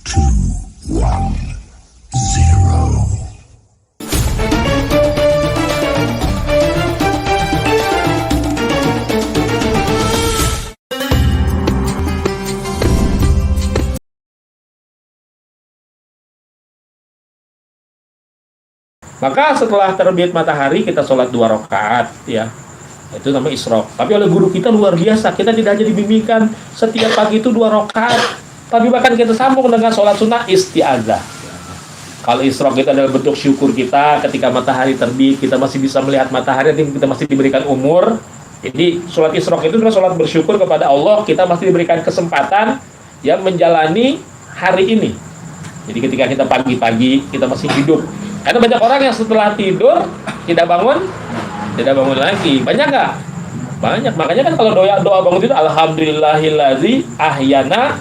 Maka setelah terbit matahari kita sholat 2 rakaat ya. Itu namanya isyraq. Tapi oleh guru kita luar biasa. Kita tidak hanya dibimbingkan setiap pagi itu 2 rakaat, tapi bahkan kita sambung dengan sholat sunnah isti'adzah. Kalau isyraq itu adalah bentuk syukur kita ketika matahari terbit, kita masih bisa melihat matahari, kita masih diberikan umur. Jadi sholat isyraq itu adalah sholat bersyukur kepada Allah, kita masih diberikan kesempatan ya menjalani hari ini. Jadi ketika kita pagi-pagi kita masih hidup. Karena banyak orang yang setelah tidur tidak bangun lagi. Banyak nggak? Banyak. Makanya kan kalau doa bangun itu alhamdulillahillazi ahyana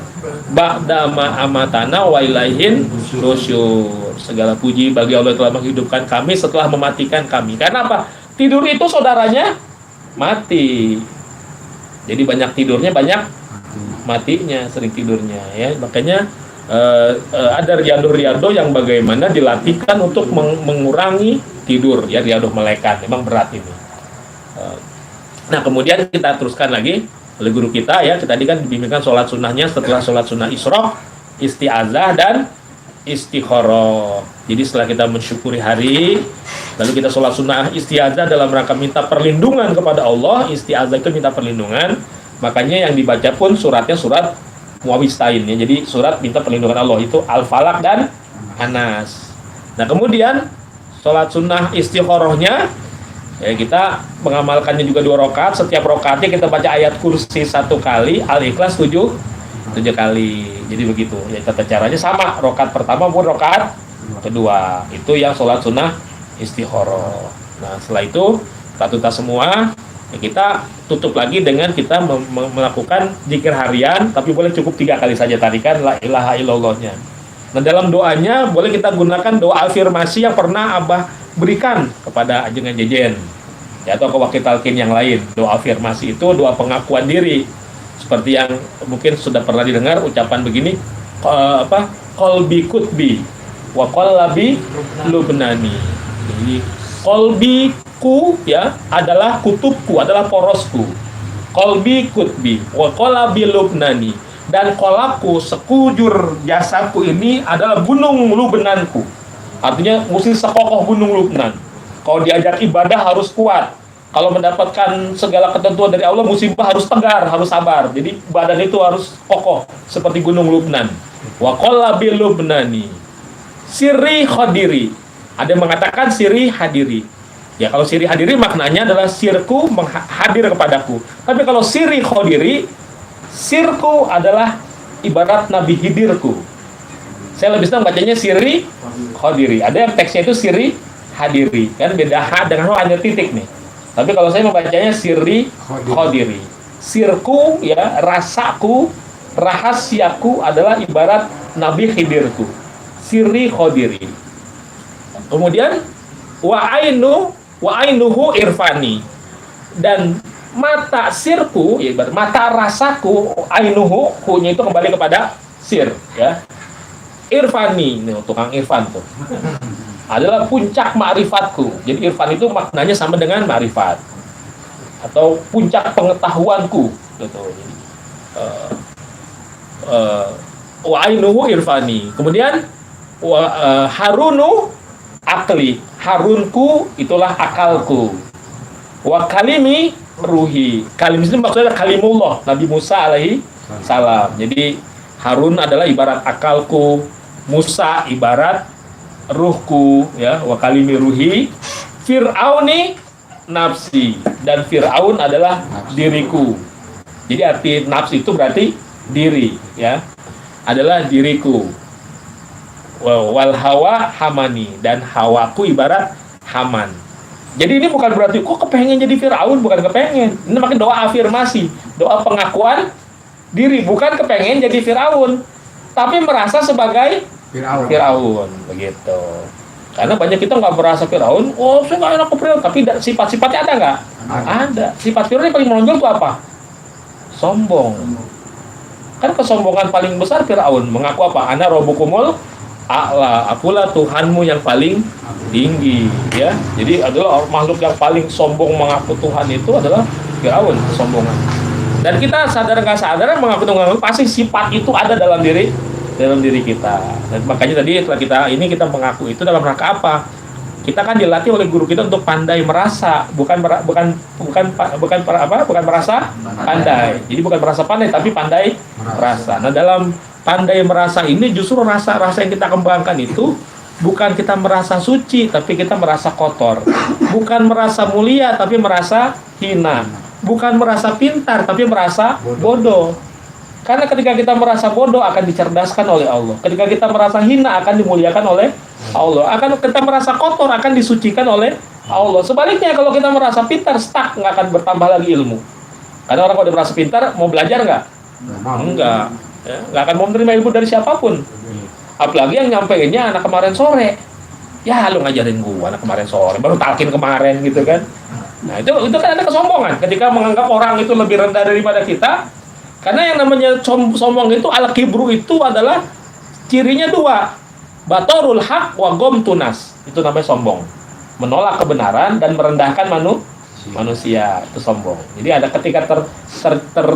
ba'da ma amatana wa ilaihin nusyur. Segala puji bagi Allah yang telah menghidupkan kami setelah mematikan kami. Karena apa? Tidur itu saudaranya mati. Jadi banyak tidurnya, banyak matinya, sering tidurnya ya. Makanya ada riado yang bagaimana dilatihkan untuk mengurangi tidur ya, riado melekat. Memang berat ini. Nah kemudian kita teruskan lagi oleh guru kita ya, tadi kan dibimbingkan sholat sunnahnya setelah sholat sunnah isyraq, isti'adzah dan istikharah. Jadi setelah kita mensyukuri hari, lalu kita sholat sunnah isti'adzah dalam rangka minta perlindungan kepada Allah. Isti'adzah itu minta perlindungan, makanya yang dibaca pun suratnya surat Muawwidzatain ya. Jadi surat minta perlindungan Allah itu Al-Falaq dan An-Nas. Nah kemudian sholat sunnah istikharahnya ya, kita mengamalkannya juga 2 rakaat. Setiap rakaatnya kita baca ayat kursi 1 kali, Al-Ikhlas 7 kali. Jadi begitu ya, tata caranya sama, rakaat pertama maupun rakaat kedua. Itu yang sholat sunnah istikharah. Nah setelah itu kita tuntas semua ya, kita tutup lagi dengan kita melakukan zikir harian, tapi boleh cukup 3 kali saja tadi kan la ilaha illallahnya. Nah dalam doanya boleh kita gunakan doa afirmasi yang pernah Abah berikan kepada ajengan jejen ya, atau ke wakil talqin yang lain. Doa afirmasi itu doa pengakuan diri, seperti yang mungkin sudah pernah didengar ucapan begini, qalbi kutbi wa qallabi lubnani. Jadi qalbiku ya adalah kutubku, adalah porosku. Qalbi kutbi wa qallabi lubnani, dan kolabku, sekujur jasadku ini adalah gunung Lubnanku. Artinya mesti sekokoh gunung Lubnan. Kalau diajak ibadah harus kuat. Kalau mendapatkan segala ketentuan dari Allah, musibah harus tegar, harus sabar. Jadi badan itu harus kokoh seperti gunung Lubnan. Wa qallabi lubnani sirri khadiri. Ada yang mengatakan sirri hadiri. Ya kalau sirri hadiri maknanya adalah sirku hadir kepadaku. Tapi kalau sirri khadiri, sirku adalah ibarat Nabi Hidirku. Saya lebih senang bacanya sirri khadiri. Ada yang teksnya itu sirri hadiri. Kan beda ha dengan ho hanya titik nih. Tapi kalau saya membacanya sirri khadiri. Sirku ya, rasaku, rahasiaku adalah ibarat Nabi Hidirku. Sirri khadiri. Kemudian wa ainuhu irfani, dan mata sirku ya, mata rasaku, ainuhu, hu-nya itu kembali kepada sir ya. Irfani, nih tukang irfan tuh. Adalah puncak ma'rifatku. Jadi irfan itu maknanya sama dengan ma'rifat atau puncak pengetahuanku gitu. Wa ainuhu irfani. Kemudian harunu akli, harunku itulah akalku. Wa kalimi ruhi. Kalim itu maksudnya kalimullah, Nabi Musa alaihi salam. Jadi Harun adalah ibarat akalku, Musa ibarat ruhku ya, wa kalimi ruhi. Fir'auni nafsi, dan Fir'aun adalah diriku. Jadi arti nafsi itu berarti diri ya, adalah diriku. Wal hawa hamani, dan hawaku ibarat Haman. Jadi ini bukan berarti kok kepengen jadi Fir'aun, bukan kepengen. Ini makin doa afirmasi, doa pengakuan diri, bukan kepengen jadi Fir'aun, tapi merasa sebagai Fir'aun begitu. Karena banyak kita nggak merasa Fir'aun, oh saya nggak enak ke Fir'aun, tapi sifat-sifatnya ada nggak? Ada. Sifat Fir'aun yang paling menonjol itu apa? Sombong. Kan Kan kesombongan paling besar Firaun mengaku apa? Ana rabbukumul a'la, akulah Tuhanmu yang paling tinggi, ya. Jadi adalah makhluk yang paling sombong mengaku Tuhan itu adalah Firaun, kesombongan. Dan kita sadar nggak sadar mengaku Tuhan pasti sifat itu ada dalam diri kita. Dan makanya tadi setelah kita mengaku itu dalam rangka apa? Kita kan dilatih oleh guru kita untuk pandai merasa, bukan merasa pandai. Jadi bukan merasa pandai, tapi pandai merasa. Nah, dalam pandai merasa ini justru rasa yang kita kembangkan itu bukan kita merasa suci, tapi kita merasa kotor. Bukan merasa mulia, tapi merasa hina. Bukan merasa pintar, tapi merasa bodoh. Karena ketika kita merasa bodoh akan dicerdaskan oleh Allah. Ketika kita merasa hina akan dimuliakan oleh Allah. Akan kita merasa kotor akan disucikan oleh Allah. Sebaliknya kalau kita merasa pintar, stuck, nggak akan bertambah lagi ilmu. Karena orang kalau udah merasa pintar mau belajar nggak? Enggak. Ya, nggak akan mau menerima ilmu dari siapapun. Apalagi yang nyampeinnya anak kemarin sore. Ya lu ngajarin gua anak kemarin sore, baru talkin kemarin gitu kan. Nah itu kan ada kesombongan. Ketika menganggap orang itu lebih rendah daripada kita. Karena yang namanya sombong itu, al-kibru itu adalah cirinya dua. Batorul haq wa gomtunas. Itu namanya sombong. Menolak kebenaran dan merendahkan manusia. Itu sombong. Jadi ada ketika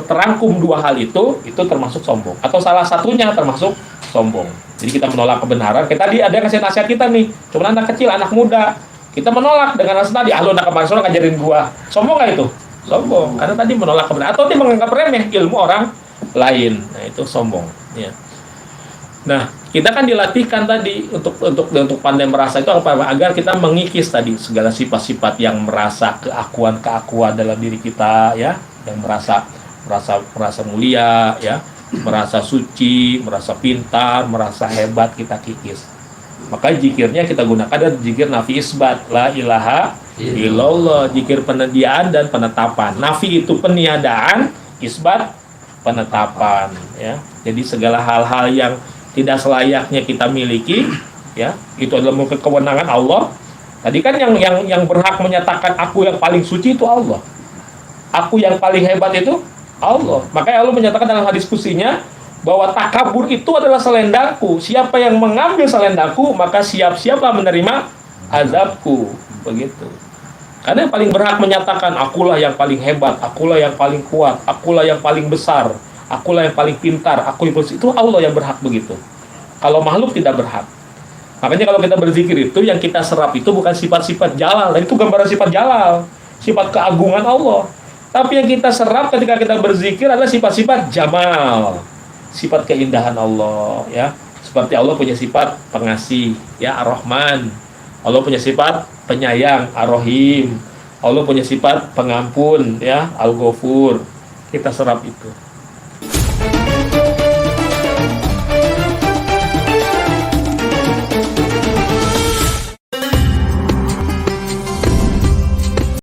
terangkum dua hal itu termasuk sombong. Atau salah satunya termasuk sombong. Jadi kita menolak kebenaran. Kita tadi ada yang ngasih nasihat kita nih. Cuma anak kecil, anak muda. Kita menolak dengan nasihat tadi. Lu anak kemarin sore ngajarin gua. Sombong nggak itu? Sombong, karena tadi menolak kebenaran atau dia menganggap remeh ilmu orang lain. Nah, itu sombong, ya. Nah, kita kan dilatihkan tadi untuk pandai merasa itu apa? Agar kita mengikis tadi segala sifat-sifat yang merasa keakuan dalam diri kita, ya, yang merasa mulia, ya, merasa suci, merasa pintar, merasa hebat, kita kikis. Maka zikirnya kita gunakan dan zikir nafi isbat, la ilaha illallah, zikir penediaan dan penetapan. Nafi itu peniadaan, isbat penetapan, ya. Jadi segala hal-hal yang tidak selayaknya kita miliki, ya, itu adalah kewenangan Allah. Tadi kan yang berhak menyatakan aku yang paling suci itu Allah. Aku yang paling hebat itu Allah. Makanya Allah menyatakan dalam hadis kutsinya bahwa takabur itu adalah selendangku. Siapa yang mengambil selendangku, maka siap-siaplah menerima azabku. Begitu. Karena yang paling berhak menyatakan akulah yang paling hebat, akulah yang paling kuat, akulah yang paling besar, akulah yang paling pintar, itu Allah yang berhak begitu. Kalau makhluk tidak berhak. Makanya kalau kita berzikir itu yang kita serap itu bukan sifat-sifat jalal, itu gambaran sifat jalal, sifat keagungan Allah. Tapi yang kita serap ketika kita berzikir adalah sifat-sifat jamal, sifat keindahan Allah, ya. Seperti Allah punya sifat pengasih, ya, Ar-Rahman. Allah punya sifat penyayang, Ar-Rahim. Allah punya sifat pengampun, ya, Al-Ghafur. Kita serap itu.